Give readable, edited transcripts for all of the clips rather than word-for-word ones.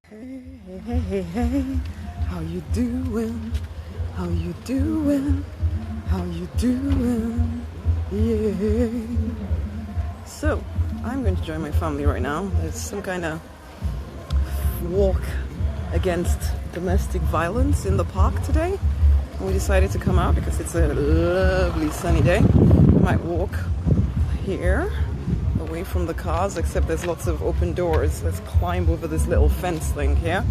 Hey, hey, hey, hey, hey, how you doing? How you doing? How you doing? Yeah. So, I'm going to join my family right now. There's some kind of walk against domestic violence in the park today. And we decided to come out because it's a lovely sunny day. We might walk here away from the cars, except there's lots of open doors. Let's climb over this little fence thing here.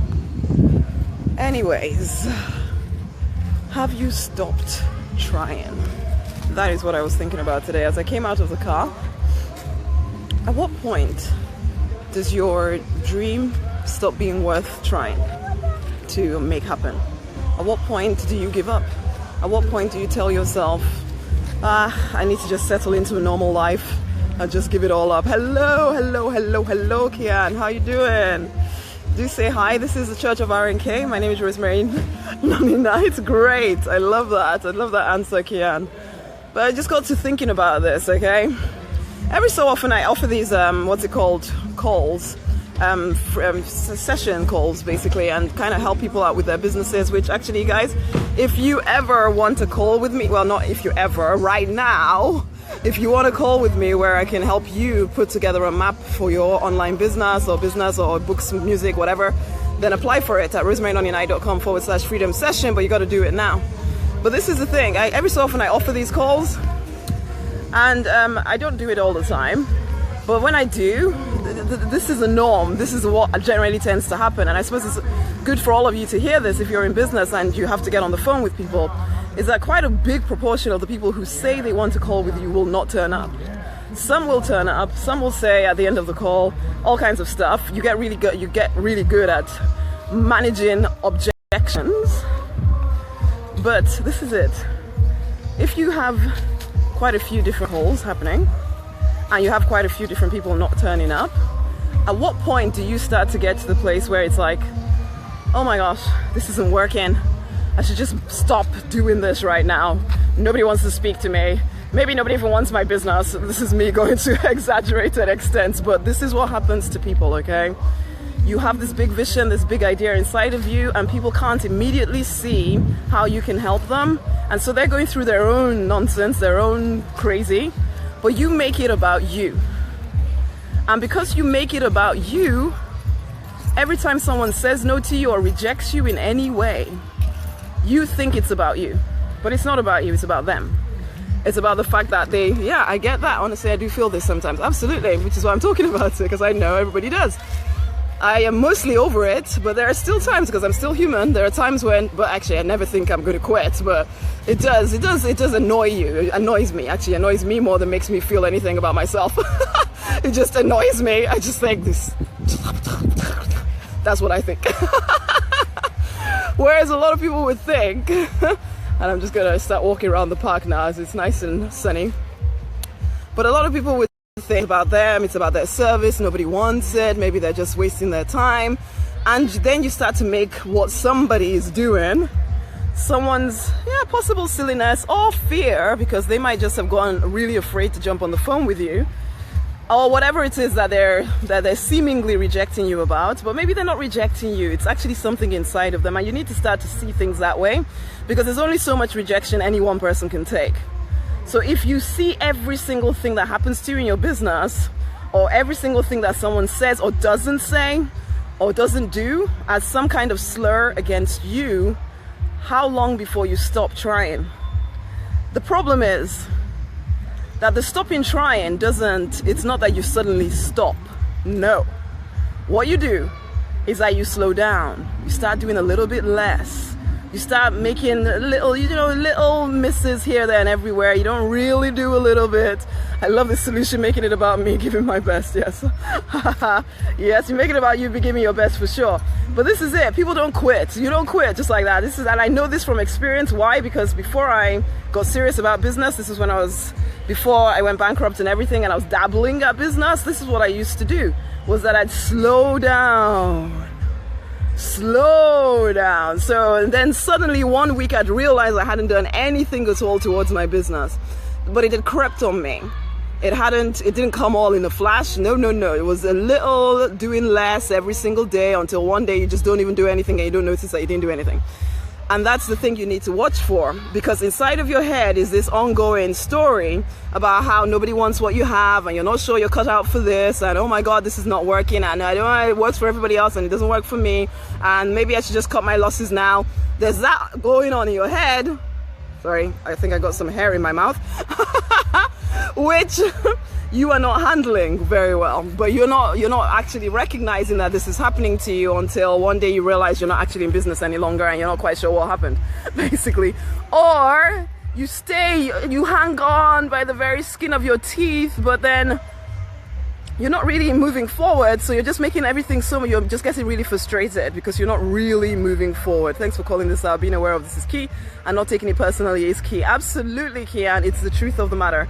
Anyways, have you stopped trying? That is what I was thinking about today as I came out of the car. At what point does your dream stop being worth trying to make happen? At what point do you give up? At what point do you tell yourself, I need to just settle into a normal life? I'll just give it all up. Hello, Kian. How you doing? Do say hi. This is the Church of RNK. My name is Rosemary Nonina. It's great. I love that. I love that answer, Kian. But I just got to thinking about this, okay? Every so often I offer these, calls, session calls, basically, and kind of help people out with their businesses, which actually, guys, if you ever want to call with me, well, not if you ever, right now, if you want to call with me where I can help you put together a map for your online business or books, music, whatever, then apply for it at rosemarynonina.com/freedom session, but you got to do it now. But this is the thing, every so often I offer these calls, and I don't do it all the time, but when I do, this is a norm. This is what generally tends to happen, and I suppose it's good for all of you to hear this if you're in business and you have to get on the phone with people, is that quite a big proportion of the people who say they want to call with you will not turn up. Some will turn up, some will say at the end of the call all kinds of stuff. You get really good at managing objections. But this is it. If you have quite a few different calls happening and you have quite a few different people not turning up, at what point do you start to get to the place where it's like, oh my gosh, this isn't working. I should just stop doing this right now. Nobody wants to speak to me. Maybe nobody even wants my business. This is me going to exaggerated extents, but this is what happens to people, okay? You have this big vision, this big idea inside of you, and people can't immediately see how you can help them. And so they're going through their own nonsense, their own crazy, but you make it about you. And because you make it about you, every time someone says no to you or rejects you in any way, you think it's about you, but it's not about you, it's about them. It's about the fact that I get that. Honestly, I do feel this sometimes. Absolutely, which is why I'm talking about it, because I know everybody does. I am mostly over it, but there are still times, because I'm still human, there are times when, but actually I never think I'm going to quit, but it does annoy you. It annoys me, actually annoys me more than makes me feel anything about myself. It just annoys me. I just think this, that's what I think. Whereas a lot of people would think, and I'm just gonna start walking around the park now as it's nice and sunny, but a lot of people would think about them, it's about their service, nobody wants it, maybe they're just wasting their time, and then you start to make what somebody is doing someone's possible silliness or fear, because they might just have gone really afraid to jump on the phone with you, or whatever it is that they're seemingly rejecting you about, but maybe they're not rejecting you, it's actually something inside of them, and you need to start to see things that way, because there's only so much rejection any one person can take. So if you see every single thing that happens to you in your business, or every single thing that someone says or doesn't say or doesn't do as some kind of slur against you, how long before you stop trying? The problem is that the stopping trying it's not that you suddenly stop. No. What you do is that you slow down. You start doing a little bit less. You start making little misses here, there, and everywhere. You don't really do a little bit. I love this solution, making it about me, giving my best, yes. Yes, you make it about you, be giving your best for sure. But this is it. People don't quit. You don't quit just like that. And I know this from experience. Why? Because before I got serious about business, this is when before I went bankrupt and everything, and I was dabbling at business, this is what I used to do, was that I'd slow down. So, and then suddenly one week I'd realized I hadn't done anything at all towards my business, but it had crept on me. It didn't come all in a flash. No. It was a little doing less every single day until one day you just don't even do anything and you don't notice that you didn't do anything. And that's the thing you need to watch for, because inside of your head is this ongoing story about how nobody wants what you have and you're not sure you're cut out for this, and oh my God, this is not working, and I don't know, it works for everybody else and it doesn't work for me, and maybe I should just cut my losses now. There's that going on in your head. Sorry, I think I got some hair in my mouth. Which you are not handling very well, but you're not actually recognizing that this is happening to you until one day you realize you're not actually in business any longer and you're not quite sure what happened, basically. Or you hang on by the very skin of your teeth, but then you're not really moving forward, so you're just making everything you're just getting really frustrated because you're not really moving forward. Thanks for calling this out. Being aware of this is key, and not taking it personally is key. Absolutely key, and it's the truth of the matter.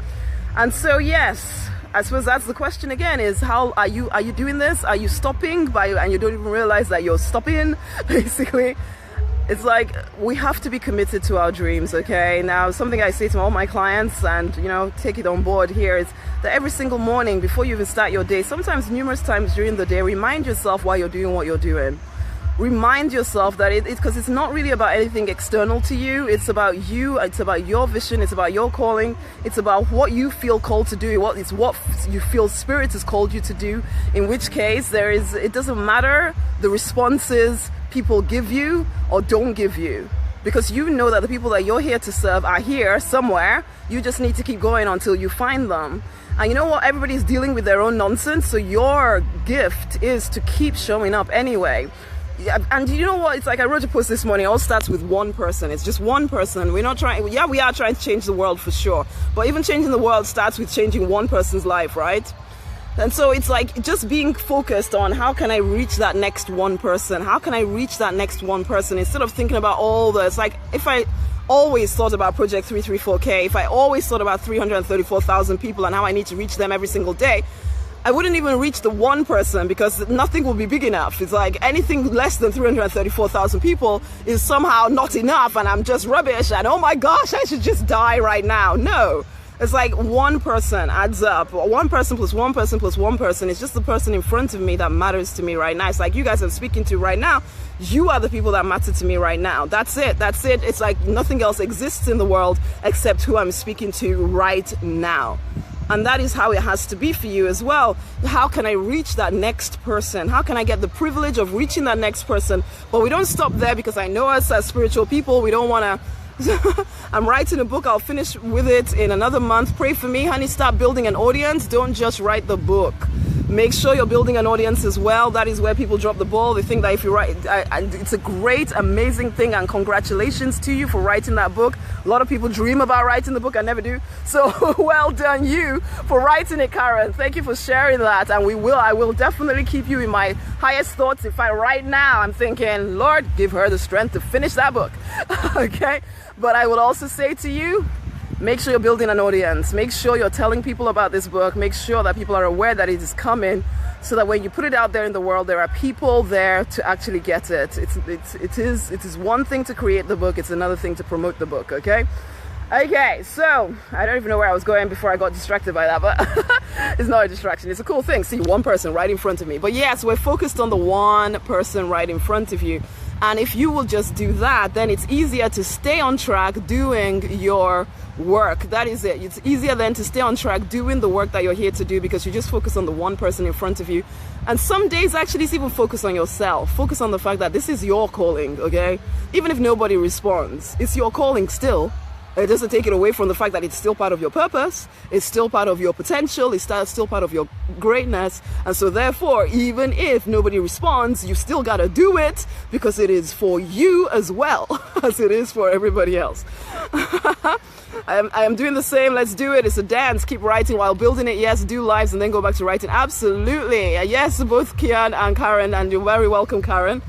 And so yes, I suppose that's the question again, is how are you doing this? Are you stopping and you don't even realize that you're stopping, basically? It's like, we have to be committed to our dreams, okay? Now, something I say to all my clients, and take it on board here, is that every single morning before you even start your day, sometimes numerous times during the day, remind yourself why you're doing what you're doing. Remind yourself that because it's not really about anything external to you. It's about you. It's about your vision. It's about your calling. It's about what you feel called to do. What you feel Spirit has called you to do. In which case, it doesn't matter the responses people give you or don't give you, because you know that the people that you're here to serve are here somewhere. You just need to keep going until you find them. And you know what? Everybody's dealing with their own nonsense. So your gift is to keep showing up anyway. And you know what? It's like I wrote a post this morning. It all starts with one person. It's just one person. We're not trying. Yeah, we are trying to change the world for sure. But even changing the world starts with changing one person's life, right? And so it's like just being focused on how can I reach that next one person? How can I reach that next one person? Instead of thinking about all the, it's like if I always thought about Project 334K, if I always thought about 334,000 people and how I need to reach them every single day, I wouldn't even reach the one person, because nothing will be big enough. It's like anything less than 334,000 people is somehow not enough and I'm just rubbish and oh my gosh, I should just die right now. No. It's like one person adds up. One person plus one person plus one person. It's just the person in front of me that matters to me right now. It's like you guys I'm speaking to right now. You are the people that matter to me right now. That's it. It's like nothing else exists in the world except who I'm speaking to right now. And that is how it has to be for you as well. How can I reach that next person? How can I get the privilege of reaching that next person? But we don't stop there, because I know us as spiritual people, we don't want to. I'm writing a book. I'll finish with it in another month. Pray for me, honey. Start building an audience. Don't just write the book. Make sure you're building an audience as well. That is where people drop the ball. They think that if you write, it's a great, amazing thing, and congratulations to you for writing that book. A lot of people dream about writing the book. I never do. So well done you for writing it, Karen. Thank you for sharing that. And I will definitely keep you in my highest thoughts. Right now I'm thinking, Lord, give her the strength to finish that book. Okay. But I will also say to you, make sure you're building an audience. Make sure you're telling people about this book. Make sure that people are aware that it is coming, so that when you put it out there in the world, there are people there to actually get it. It is one thing to create the book. It's another thing to promote the book. Okay. So I don't even know where I was going before I got distracted by that, but it's not a distraction. It's a cool thing. See, one person right in front of me. But yes, we're focused on the one person right in front of you. And if you will just do that, then it's easier to stay on track doing your work. That is it. It's easier then to stay on track doing the work that you're here to do, because you just focus on the one person in front of you. And some days actually it's even focus on yourself. Focus on the fact that this is your calling, okay? Even if nobody responds, it's your calling still. It doesn't take it away from the fact that it's still part of your purpose. It's still part of your potential. It's still part of your greatness. And so therefore, even if nobody responds, you still got to do it, because it is for you as well as it is for everybody else. I am doing the same. Let's do it. It's a dance. Keep writing while building it. Yes, do lives and then go back to writing. Absolutely. Yes, both Kian and Karen, and you're very welcome, Karen.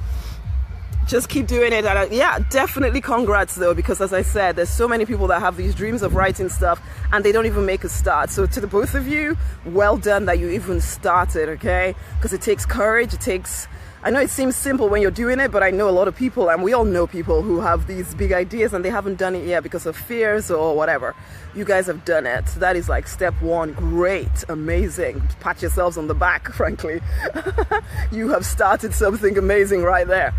Just keep doing it. And yeah, definitely congrats though, because as I said, there's so many people that have these dreams of writing stuff and they don't even make a start. So to the both of you, well done that you even started, okay? Because it takes courage, it takes I know it seems simple when you're doing it, but I know a lot of people, and we all know people who have these big ideas and they haven't done it yet because of fears or whatever. You guys have done it. That is like step one. Great, amazing. Pat yourselves on the back, frankly. You have started something amazing right there.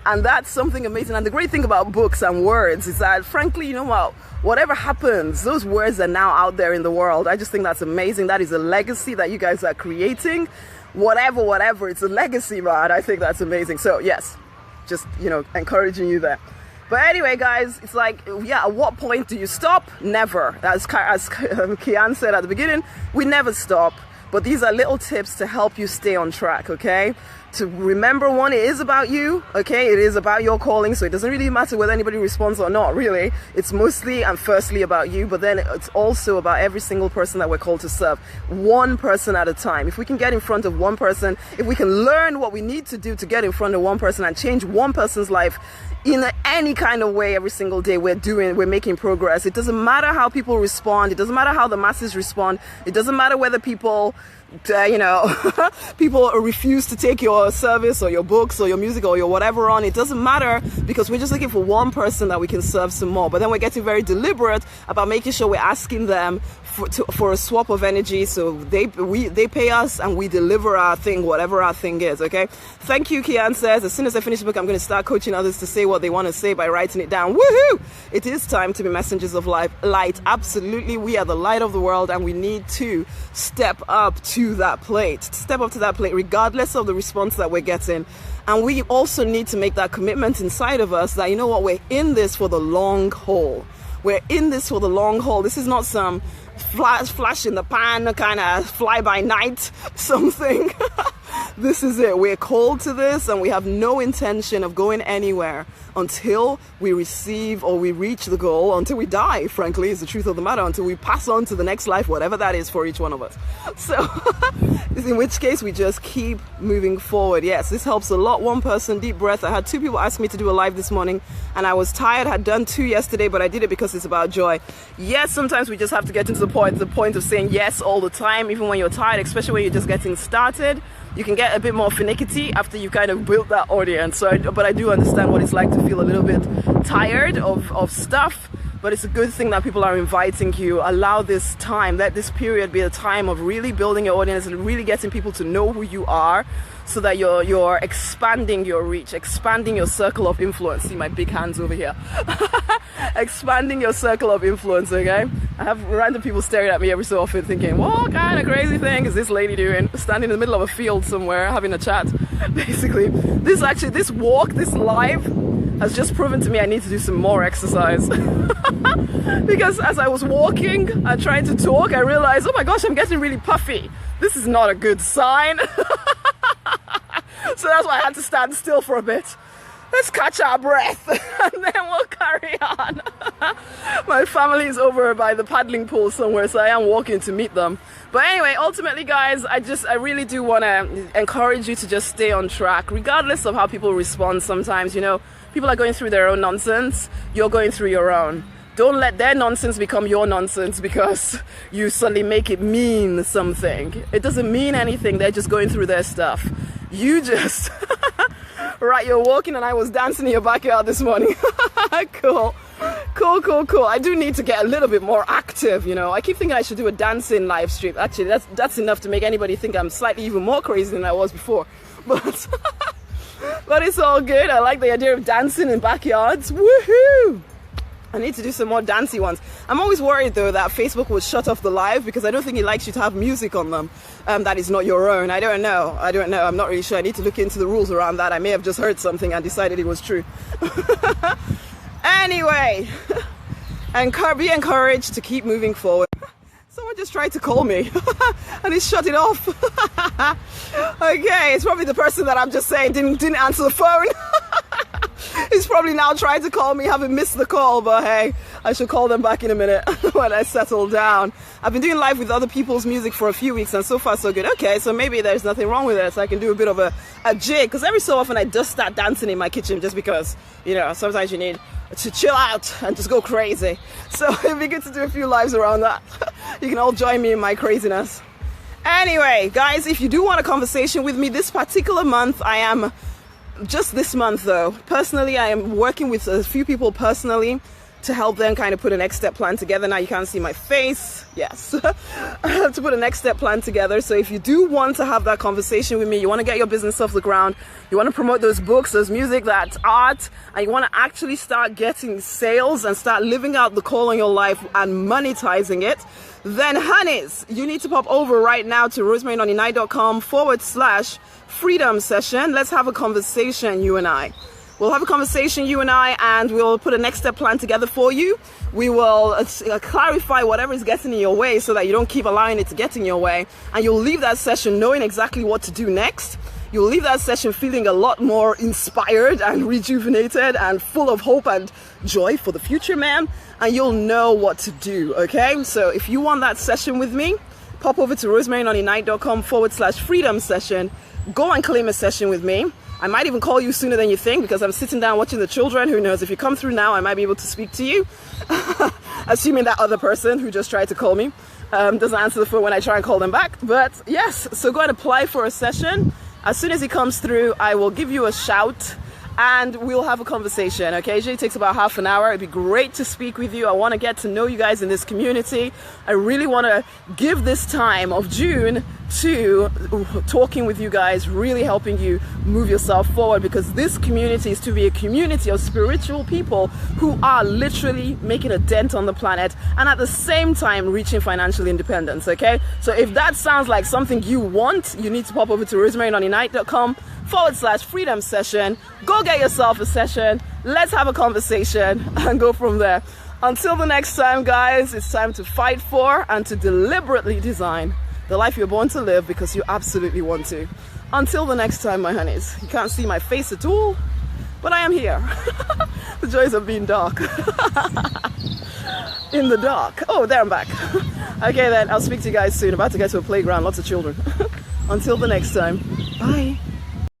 And that's something amazing. And the great thing about books and words is that, frankly, you know what? Whatever happens, those words are now out there in the world. I just think that's amazing. That is a legacy that you guys are creating. Whatever, it's a legacy, man. I think that's amazing. So yes, just, you know, encouraging you there. But anyway, guys, it's like, yeah, at what point do you stop? Never. As Kian said at the beginning, we never stop. But these are little tips to help you stay on track, okay? To remember, one, it is about you, okay? It is about your calling, so it doesn't really matter whether anybody responds or not, really. It's mostly and firstly about you, but then it's also about every single person that we're called to serve. One person at a time. If we can get in front of one person, if we can learn what we need to do to get in front of one person and change one person's life in any kind of way every single day, we're making progress. It doesn't matter how people respond. It doesn't matter how the masses respond. It doesn't matter whether people people refuse to take your service or your books or your music or your whatever on. It doesn't matter, because we're just looking for one person that we can serve some more. But then we're getting very deliberate about making sure we're asking them for a swap of energy, so they pay us and we deliver our thing, whatever our thing is. Okay, thank you. Kian says, as soon as I finish the book, I'm going to start coaching others to say what they want to say by writing it down. Woohoo! It is time to be messengers of light. Absolutely, we are the light of the world, and we need to step up to that plate, regardless of the response that we're getting. And we also need to make that commitment inside of us that, you know what, we're in this for the long haul. We're in this for the long haul. This is not some flash in the pan kind of fly by night something. This is it. We're called to this, and we have no intention of going anywhere until we receive or we reach the goal, until we die, frankly, is the truth of the matter, until we pass on to the next life, whatever that is for each one of us. So in which case we just keep moving forward. Yes, this helps a lot. One person, deep breath. I had 2 people ask me to do a live this morning, and I was tired. Had done 2 yesterday, but I did it because it's about joy. Yes, sometimes we just have to get into the point of saying yes all the time, even when you're tired, especially when you're just getting started. You can get a bit more finicky after you've kind of built that audience. But I do understand what it's like to feel a little bit tired of stuff. But it's a good thing that people are inviting you. Allow this time, let this period be a time of really building your audience and really getting people to know who you are, so that you're expanding your reach, expanding your circle of influence. See my big hands over here. Expanding your circle of influence, okay? I have random people staring at me every so often thinking, what kind of crazy thing is this lady doing? Standing in the middle of a field somewhere having a chat. Basically, this live has just proven to me I need to do some more exercise. Because as I was walking and trying to talk, I realized, oh my gosh, I'm getting really puffy. This is not a good sign. So that's why I had to stand still for a bit. Let's catch our breath and then we'll carry on. My family is over by the paddling pool somewhere, so I am walking to meet them. But anyway, ultimately, guys, I really do want to encourage you to just stay on track, regardless of how people respond. Sometimes, you know, people are going through their own nonsense. You're going through your own. Don't let their nonsense become your nonsense because you suddenly make it mean something. It doesn't mean anything. They're just going through their stuff. You just... Right, you're walking and I was dancing in your backyard this morning. Cool. I do need to get a little bit more active, you know. I keep thinking I should do a dancing live stream. Actually, that's enough to make anybody think I'm slightly even more crazy than I was before. But but it's all good. I like the idea of dancing in backyards. Woohoo! I need to do some more dancey ones. I'm always worried though that Facebook will shut off the live because I don't think it likes you to have music on them that is not your own. I don't know. I'm not really sure. I need to look into the rules around that. I may have just heard something and decided it was true. Anyway, be encouraged to keep moving forward. Someone just tried to call me and he shut it off. Okay, it's probably the person that I'm just saying didn't answer the phone. He's probably now trying to call me, having missed the call, but hey, I should call them back in a minute when I settle down. I've been doing live with other people's music for a few weeks and so far so good. Okay, so maybe there's nothing wrong with it, so I can do a bit of a jig, because every so often I just start dancing in my kitchen just because, you know, sometimes you need to chill out and just go crazy. So it'd be good to do a few lives around that. You can all join me in my craziness. Anyway, guys, if you do want a conversation with me this particular month, just this month though, personally, I am working with a few people personally to help them kind of put a next step plan together. Now you can't see my face. Yes. To put a next step plan together. So if you do want to have that conversation with me, you want to get your business off the ground, you want to promote those books, those music, that art, and you want to actually start getting sales and start living out the call on your life and monetizing it, then honeys, you need to pop over right now to rosemarynonnynight.com/freedom session. Let's have a conversation, you and I. We'll have a conversation, you and I, and we'll put a next step plan together for you. We will clarify whatever is getting in your way so that you don't keep allowing it to get in your way. And you'll leave that session knowing exactly what to do next. You'll leave that session feeling a lot more inspired and rejuvenated and full of hope and joy for the future, man. And you'll know what to do, okay? So if you want that session with me, pop over to rosemarynonnynight.com/freedom session. Go and claim a session with me. I might even call you sooner than you think because I'm sitting down watching the children. Who knows? If you come through now, I might be able to speak to you. Assuming that other person who just tried to call me doesn't answer the phone when I try and call them back. But yes, so go and apply for a session. As soon as it comes through, I will give you a shout and we'll have a conversation, okay? It usually takes about half an hour. It'd be great to speak with you. I want to get to know you guys in this community. I really want to give this time of June to talking with you guys, really helping you move yourself forward, because this community is to be a community of spiritual people who are literally making a dent on the planet and at the same time reaching financial independence, okay? So if that sounds like something you want, you need to pop over to rosemarynonnynight.com/freedom session. Go get yourself a session. Let's have a conversation and go from there. Until the next time, guys, it's time to fight for and to deliberately design the life you're born to live because you absolutely want to. Until the next time, my honeys. You can't see my face at all, but I am here. The joys of being dark. In the dark. Oh, there I'm back. Okay then, I'll speak to you guys soon. About to get to a playground, lots of children. Until the next time, bye.